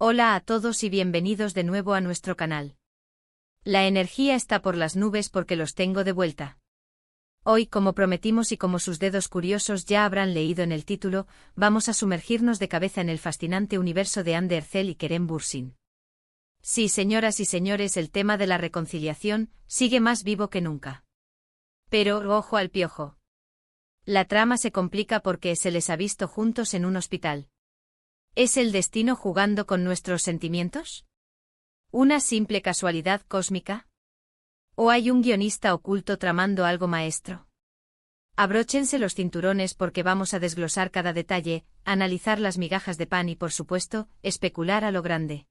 Hola a todos y bienvenidos de nuevo a nuestro canal. La energía está por las nubes porque los tengo de vuelta. Hoy, como prometimos y como sus dedos curiosos ya habrán leído en el título, vamos a sumergirnos de cabeza en el fascinante universo de Hande Erçel y Kerem Bürsin. Sí, señoras y señores, el tema de la reconciliación sigue más vivo que nunca. Pero, ojo al piojo. La trama se complica porque se les ha visto juntos en un hospital. ¿Es el destino jugando con nuestros sentimientos? ¿Una simple casualidad cósmica? ¿O hay un guionista oculto tramando algo maestro? Abróchense los cinturones porque vamos a desglosar cada detalle, analizar las migajas de pan y, por supuesto, especular a lo grande.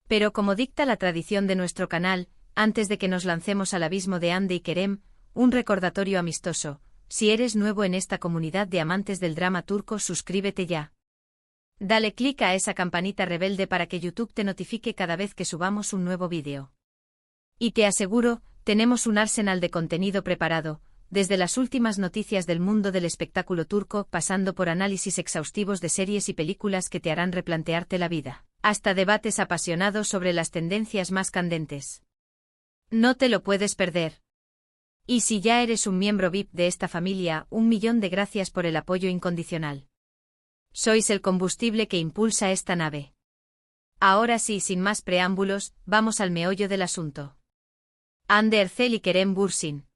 Pero como dicta la tradición de nuestro canal, antes de que nos lancemos al abismo de Hande y Kerem, un recordatorio amistoso: si eres nuevo en esta comunidad de amantes del drama turco, suscríbete ya. Dale clic a esa campanita rebelde para que YouTube te notifique cada vez que subamos un nuevo vídeo. Y te aseguro, tenemos un arsenal de contenido preparado, desde las últimas noticias del mundo del espectáculo turco, pasando por análisis exhaustivos de series y películas que te harán replantearte la vida, hasta debates apasionados sobre las tendencias más candentes. No te lo puedes perder. Y si ya eres un miembro VIP de esta familia, 1.000.000 de gracias por el apoyo incondicional. Sois el combustible que impulsa esta nave. Ahora sí, sin más preámbulos, vamos al meollo del asunto. Hande Erçel y Kerem Bürsin.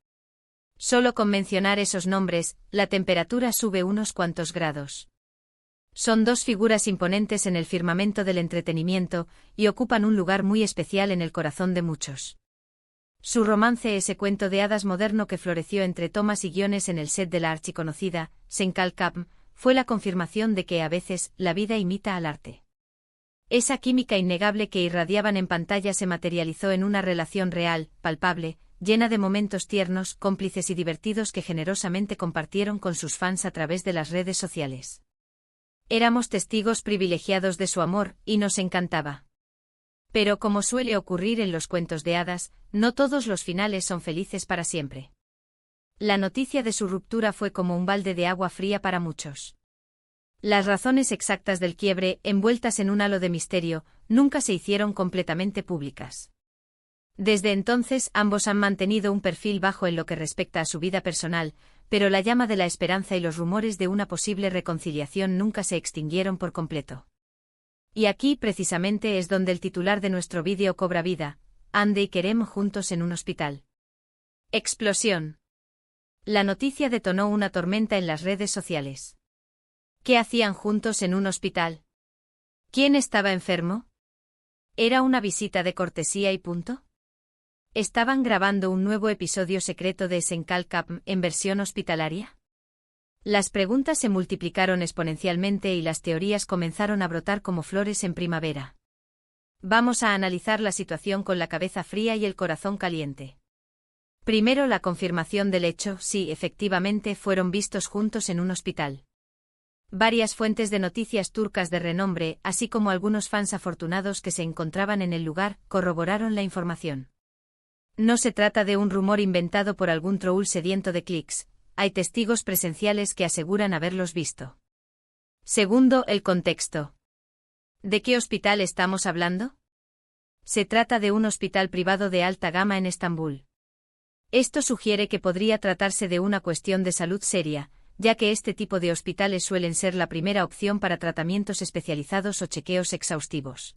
Solo con mencionar esos nombres, la temperatura sube unos cuantos grados. Son dos figuras imponentes en el firmamento del entretenimiento, y ocupan un lugar muy especial en el corazón de muchos. Su romance, ese cuento de hadas moderno que floreció entre tomas y guiones en el set de la archiconocida Senkalkapm, fue la confirmación de que a veces la vida imita al arte. Esa química innegable que irradiaban en pantalla se materializó en una relación real, palpable, llena de momentos tiernos, cómplices y divertidos que generosamente compartieron con sus fans a través de las redes sociales. Éramos testigos privilegiados de su amor, y nos encantaba. Pero como suele ocurrir en los cuentos de hadas, no todos los finales son felices para siempre. La noticia de su ruptura fue como un balde de agua fría para muchos. Las razones exactas del quiebre, envueltas en un halo de misterio, nunca se hicieron completamente públicas. Desde entonces ambos han mantenido un perfil bajo en lo que respecta a su vida personal, pero la llama de la esperanza y los rumores de una posible reconciliación nunca se extinguieron por completo. Y aquí precisamente es donde el titular de nuestro vídeo cobra vida: Hande y Kerem juntos en un hospital. Explosión. La noticia detonó una tormenta en las redes sociales. ¿Qué hacían juntos en un hospital? ¿Quién estaba enfermo? ¿Era una visita de cortesía y punto? ¿Estaban grabando un nuevo episodio secreto de Senkalkapm en versión hospitalaria? Las preguntas se multiplicaron exponencialmente y las teorías comenzaron a brotar como flores en primavera. Vamos a analizar la situación con la cabeza fría y el corazón caliente. Primero, la confirmación del hecho: sí, efectivamente fueron vistos juntos en un hospital. Varias fuentes de noticias turcas de renombre, así como algunos fans afortunados que se encontraban en el lugar, corroboraron la información. No se trata de un rumor inventado por algún troll sediento de clics, hay testigos presenciales que aseguran haberlos visto. Segundo, el contexto. ¿De qué hospital estamos hablando? Se trata de un hospital privado de alta gama en Estambul. Esto sugiere que podría tratarse de una cuestión de salud seria, ya que este tipo de hospitales suelen ser la primera opción para tratamientos especializados o chequeos exhaustivos.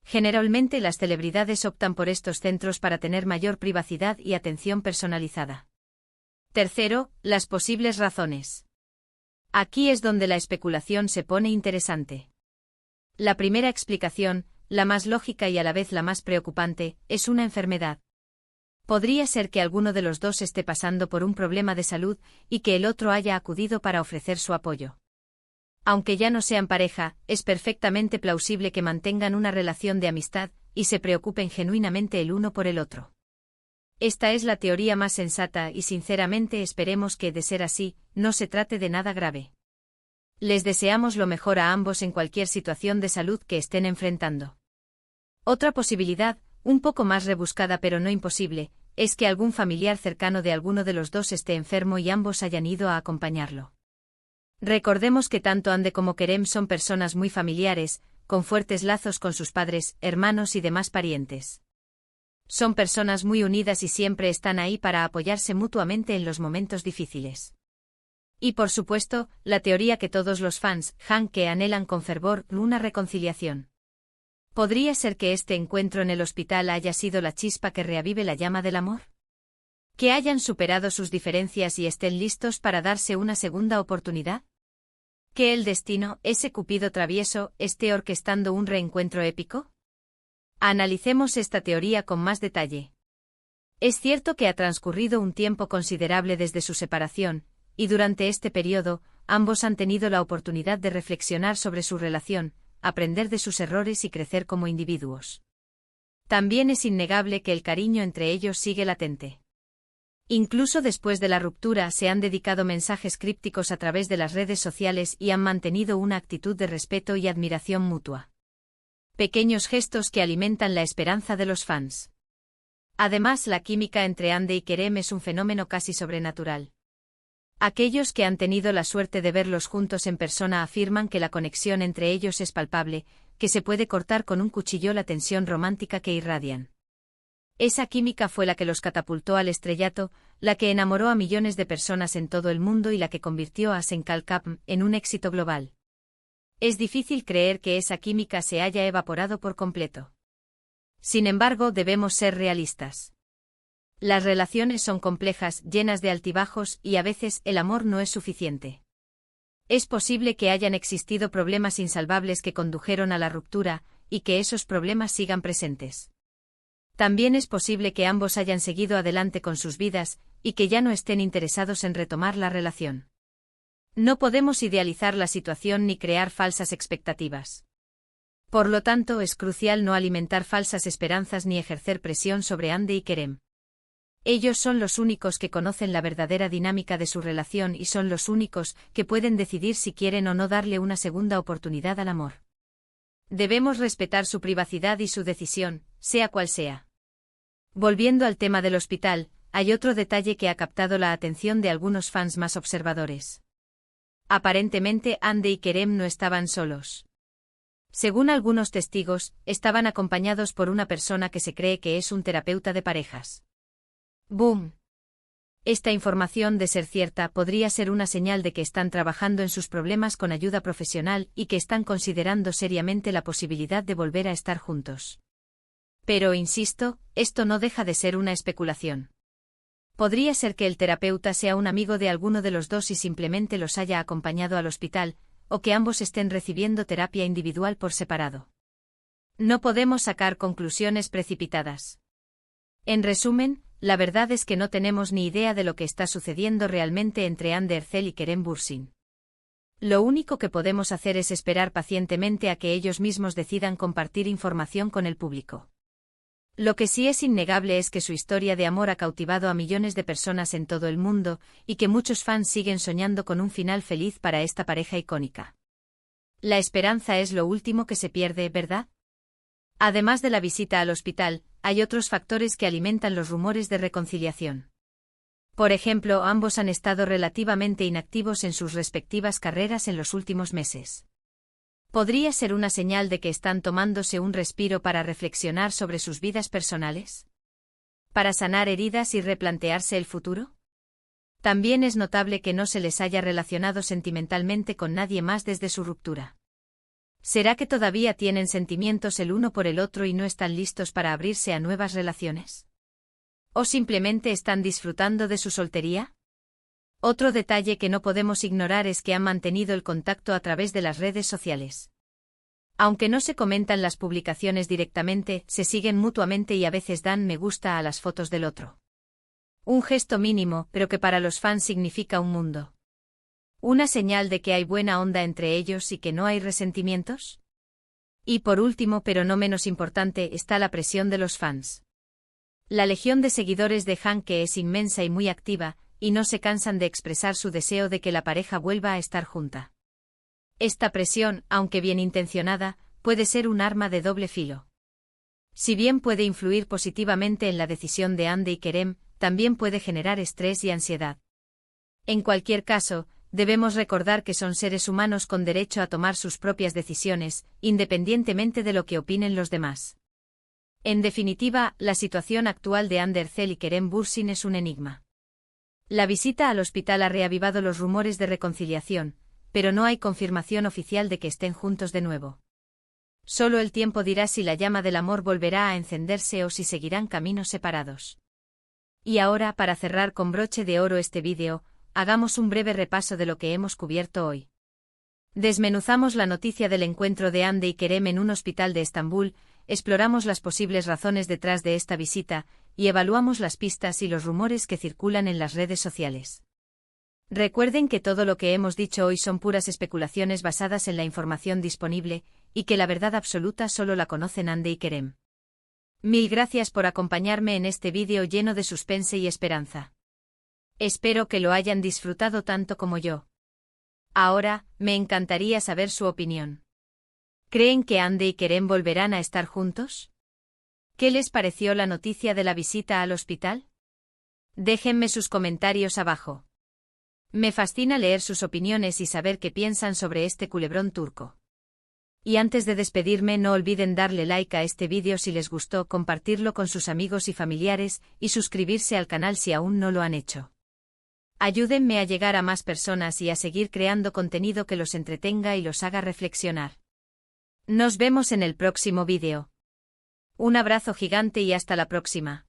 Generalmente las celebridades optan por estos centros para tener mayor privacidad y atención personalizada. Tercero, las posibles razones. Aquí es donde la especulación se pone interesante. La primera explicación, la más lógica y a la vez la más preocupante, es una enfermedad. Podría ser que alguno de los dos esté pasando por un problema de salud y que el otro haya acudido para ofrecer su apoyo. Aunque ya no sean pareja, es perfectamente plausible que mantengan una relación de amistad y se preocupen genuinamente el uno por el otro. Esta es la teoría más sensata y sinceramente esperemos que, de ser así, no se trate de nada grave. Les deseamos lo mejor a ambos en cualquier situación de salud que estén enfrentando. Otra posibilidad, un poco más rebuscada pero no imposible, es que algún familiar cercano de alguno de los dos esté enfermo y ambos hayan ido a acompañarlo. Recordemos que tanto Hande como Kerem son personas muy familiares, con fuertes lazos con sus padres, hermanos y demás parientes. Son personas muy unidas y siempre están ahí para apoyarse mutuamente en los momentos difíciles. Y por supuesto, la teoría que todos los fans, que anhelan con fervor una reconciliación. ¿Podría ser que este encuentro en el hospital haya sido la chispa que reavive la llama del amor? ¿Que hayan superado sus diferencias y estén listos para darse una segunda oportunidad? ¿Que el destino, ese Cupido travieso, esté orquestando un reencuentro épico? Analicemos esta teoría con más detalle. Es cierto que ha transcurrido un tiempo considerable desde su separación, y durante este periodo, ambos han tenido la oportunidad de reflexionar sobre su relación, aprender de sus errores y crecer como individuos. También es innegable que el cariño entre ellos sigue latente. Incluso después de la ruptura se han dedicado mensajes crípticos a través de las redes sociales y han mantenido una actitud de respeto y admiración mutua. Pequeños gestos que alimentan la esperanza de los fans. Además, la química entre Hande y Kerem es un fenómeno casi sobrenatural. Aquellos que han tenido la suerte de verlos juntos en persona afirman que la conexión entre ellos es palpable, que se puede cortar con un cuchillo la tensión romántica que irradian. Esa química fue la que los catapultó al estrellato, la que enamoró a millones de personas en todo el mundo y la que convirtió a Senkalkapm en un éxito global. Es difícil creer que esa química se haya evaporado por completo. Sin embargo, debemos ser realistas. Las relaciones son complejas, llenas de altibajos, y a veces el amor no es suficiente. Es posible que hayan existido problemas insalvables que condujeron a la ruptura, y que esos problemas sigan presentes. También es posible que ambos hayan seguido adelante con sus vidas, y que ya no estén interesados en retomar la relación. No podemos idealizar la situación ni crear falsas expectativas. Por lo tanto, es crucial no alimentar falsas esperanzas ni ejercer presión sobre Hande y Kerem. Ellos son los únicos que conocen la verdadera dinámica de su relación y son los únicos que pueden decidir si quieren o no darle una segunda oportunidad al amor. Debemos respetar su privacidad y su decisión, sea cual sea. Volviendo al tema del hospital, hay otro detalle que ha captado la atención de algunos fans más observadores. Aparentemente Hande y Kerem no estaban solos. Según algunos testigos, estaban acompañados por una persona que se cree que es un terapeuta de parejas. ¡Boom! Esta información, de ser cierta, podría ser una señal de que están trabajando en sus problemas con ayuda profesional y que están considerando seriamente la posibilidad de volver a estar juntos. Pero, insisto, esto no deja de ser una especulación. Podría ser que el terapeuta sea un amigo de alguno de los dos y simplemente los haya acompañado al hospital, o que ambos estén recibiendo terapia individual por separado. No podemos sacar conclusiones precipitadas. En resumen, la verdad es que no tenemos ni idea de lo que está sucediendo realmente entre Hande Erçel y Kerem Bürsin. Lo único que podemos hacer es esperar pacientemente a que ellos mismos decidan compartir información con el público. Lo que sí es innegable es que su historia de amor ha cautivado a millones de personas en todo el mundo, y que muchos fans siguen soñando con un final feliz para esta pareja icónica. La esperanza es lo último que se pierde, ¿verdad? Además de la visita al hospital, hay otros factores que alimentan los rumores de reconciliación. Por ejemplo, ambos han estado relativamente inactivos en sus respectivas carreras en los últimos meses. ¿Podría ser una señal de que están tomándose un respiro para reflexionar sobre sus vidas personales? ¿Para sanar heridas y replantearse el futuro? También es notable que no se les haya relacionado sentimentalmente con nadie más desde su ruptura. ¿Será que todavía tienen sentimientos el uno por el otro y no están listos para abrirse a nuevas relaciones? ¿O simplemente están disfrutando de su soltería? Otro detalle que no podemos ignorar es que han mantenido el contacto a través de las redes sociales. Aunque no se comentan las publicaciones directamente, se siguen mutuamente y a veces dan me gusta a las fotos del otro. Un gesto mínimo, pero que para los fans significa un mundo. ¿Una señal de que hay buena onda entre ellos y que no hay resentimientos? Y por último, pero no menos importante, está la presión de los fans. La legión de seguidores de que es inmensa y muy activa, y no se cansan de expresar su deseo de que la pareja vuelva a estar junta. Esta presión, aunque bien intencionada, puede ser un arma de doble filo. Si bien puede influir positivamente en la decisión de Hande y Kerem, también puede generar estrés y ansiedad. En cualquier caso, debemos recordar que son seres humanos con derecho a tomar sus propias decisiones, independientemente de lo que opinen los demás. En definitiva, la situación actual de Ander Cel y Kerem Bürsin es un enigma. La visita al hospital ha reavivado los rumores de reconciliación, pero no hay confirmación oficial de que estén juntos de nuevo. Solo el tiempo dirá si la llama del amor volverá a encenderse o si seguirán caminos separados. Y ahora, para cerrar con broche de oro este vídeo, hagamos un breve repaso de lo que hemos cubierto hoy. Desmenuzamos la noticia del encuentro de Hande y Kerem en un hospital de Estambul, exploramos las posibles razones detrás de esta visita, y evaluamos las pistas y los rumores que circulan en las redes sociales. Recuerden que todo lo que hemos dicho hoy son puras especulaciones basadas en la información disponible, y que la verdad absoluta solo la conocen Hande y Kerem. Mil gracias por acompañarme en este vídeo lleno de suspense y esperanza. Espero que lo hayan disfrutado tanto como yo. Ahora, me encantaría saber su opinión. ¿Creen que Hande y Kerem volverán a estar juntos? ¿Qué les pareció la noticia de la visita al hospital? Déjenme sus comentarios abajo. Me fascina leer sus opiniones y saber qué piensan sobre este culebrón turco. Y antes de despedirme, no olviden darle like a este vídeo si les gustó, compartirlo con sus amigos y familiares, y suscribirse al canal si aún no lo han hecho. Ayúdenme a llegar a más personas y a seguir creando contenido que los entretenga y los haga reflexionar. Nos vemos en el próximo vídeo. Un abrazo gigante y hasta la próxima.